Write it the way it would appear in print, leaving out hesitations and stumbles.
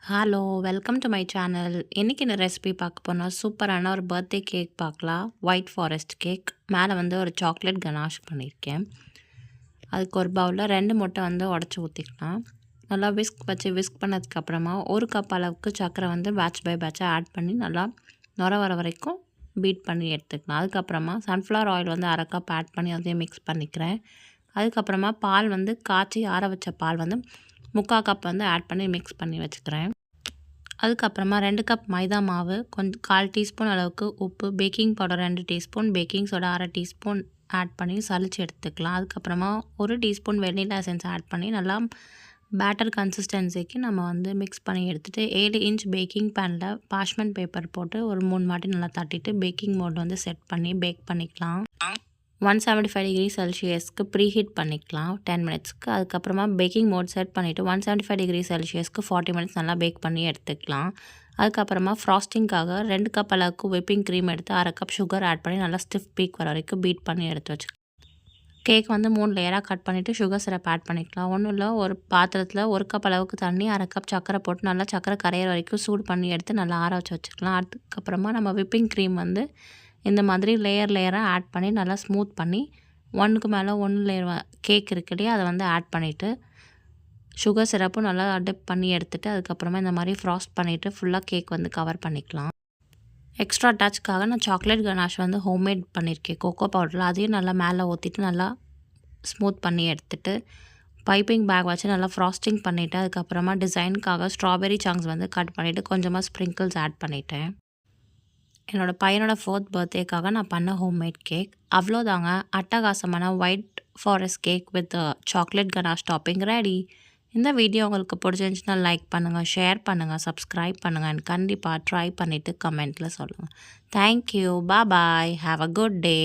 Hello! Welcome to my channel. இன்னைக்கு இந்த recipe பார்க்க போனா, சூப்பரான ஒரு பர்த்டே கேக் பார்க்கலாம். White forest cake. மேலே வந்து ஒரு சாக்லேட் கனாஷ் பண்ணியிருக்கேன். அதுக்கு ஒரு பவுலில் 2 முட்டை வந்து உடச்சி ஊற்றிக்கலாம். நல்லா விஸ்க் பண்ணதுக்கப்புறமா 1 கப் அளவுக்கு சர்க்கரை வந்து பேட்ச் பை பேட்சாக ஆட் பண்ணி நல்லா நுர வர வரைக்கும் பீட் பண்ணி எடுத்துக்கலாம். அதுக்கப்புறமா சன்ஃப்ளவர் ஆயில் வந்து 1/2 கப் ஆட் பண்ணி அதையும் மிக்ஸ் பண்ணிக்கிறேன். அதுக்கப்புறமா பால் வந்து காய்ச்சி ஆற வச்ச பால் வந்து 3/4 கப் வந்து ஆட் பண்ணி மிக்ஸ் பண்ணி வச்சுக்கிறேன். அதுக்கப்புறமா 2 கப் மைதா மாவு, கொஞ்சம் 1/4 டீஸ்பூன் அளவுக்கு உப்பு, baking powder 2 teaspoon, baking soda 1/2 teaspoon add பண்ணி சலிச்சு எடுத்துக்கலாம். அதுக்கப்புறமா 1 டீஸ்பூன் வெண்ணிலா எசன்ஸ் ஆட் பண்ணி நல்லா பேட்டர் கன்சிஸ்டன்சிக்கு நம்ம வந்து மிக்ஸ் பண்ணி எடுத்துகிட்டு 7 இன்ச் பேக்கிங் பேனில் பார்ச்மெண்ட் பேப்பர் போட்டு ஒரு 3 வாட்டி நல்லா தட்டிட்டு பேக்கிங் மோட் வந்து செட் பண்ணி பேக் பண்ணிக்கலாம். 175 டிகிரி செல்சியஸ்க்கு ப்ரீஹீட் பண்ணிக்கலாம் 10 மினிட்ஸ்க்கு. அதுக்கப்புறமா பேக்கிங் மோட் செட் பண்ணிவிட்டு 175 டிகிரி செல்சியஸ்க்கு 40 மினிட்ஸ் நல்லா பேக் பண்ணி எடுத்துக்கலாம். அதுக்கப்புறமா ஃப்ராஸ்டிங்காக 2 கப் அளவுக்கு விப்பிங் க்ரீம் எடுத்து 1/2 கப் சுகர் ஆட் பண்ணி நல்லா ஸ்டிஃப் பீக் வர வரைக்கும் பீட் பண்ணி எடுத்து வச்சுக்கலாம். கேக் வந்து 3 லேயராக கட் பண்ணிவிட்டு சுகர் சிரப் ஆட் பண்ணிக்கலாம். ஒன்றும் இல்லை, ஒரு பாத்திரத்தில் 1 கப் அளவுக்கு தண்ணி, 1/2 கப் சர்க்கரை போட்டு நல்லா சர்க்கரை கரையிற வரைக்கும் சூடு பண்ணி எடுத்து நல்லா ஆற வச்சுக்கலாம். அதுக்கப்புறமா நம்ம விப்பிங் க்ரீம் வந்து இந்த மாதிரி லேயராக ஆட் பண்ணி நல்லா ஸ்மூத் பண்ணி 1க்கு மேலே 1 லேயர் கேக் இருக்கு இல்லையா, அதை வந்து ஆட் பண்ணிவிட்டு சுகர் சிரப்பும் நல்லா டிப் பண்ணி எடுத்துகிட்டு அதுக்கப்புறமா இந்த மாதிரி ஃப்ராஸ்ட் பண்ணிவிட்டு ஃபுல்லாக கேக் வந்து கவர் பண்ணிக்கலாம். எக்ஸ்ட்ரா டச்சுக்காக நான் சாக்லேட் கனாஷ் வந்து ஹோம்மேட் பண்ணியிருக்கேன் கோகோ பவுடரில். அதையும் நல்லா மேலே ஊற்றிட்டு நல்லா ஸ்மூத் பண்ணி எடுத்துகிட்டு பைப்பிங் பேக் வச்சு நல்லா ஃப்ராஸ்டிங் பண்ணிவிட்டு அதுக்கப்புறமா டிசைனுக்காக ஸ்ட்ராபெரி சங்க்ஸ் வந்து கட் பண்ணிவிட்டு கொஞ்சமாக ஸ்ப்ரிங்கிள்ஸ் ஆட் பண்ணிட்டேன். என்னோடய பையனோட 4th பர்த்டேக்காக நான் பண்ண ஹோம்மேட் கேக் அவ்வளோதாங்க. அட்டகாசமான white forest cake with chocolate ganache topping ready. இந்த வீடியோ உங்களுக்கு பிடிச்சிருந்துச்சுன்னா லைக் பண்ணுங்கள், ஷேர் பண்ணுங்கள், சப்ஸ்கிரைப் பண்ணுங்கள் அண்ட் கண்டிப்பாக ட்ரை பண்ணிவிட்டு கமெண்ட்டில் சொல்லுங்கள். Thank you, bye, have a good day.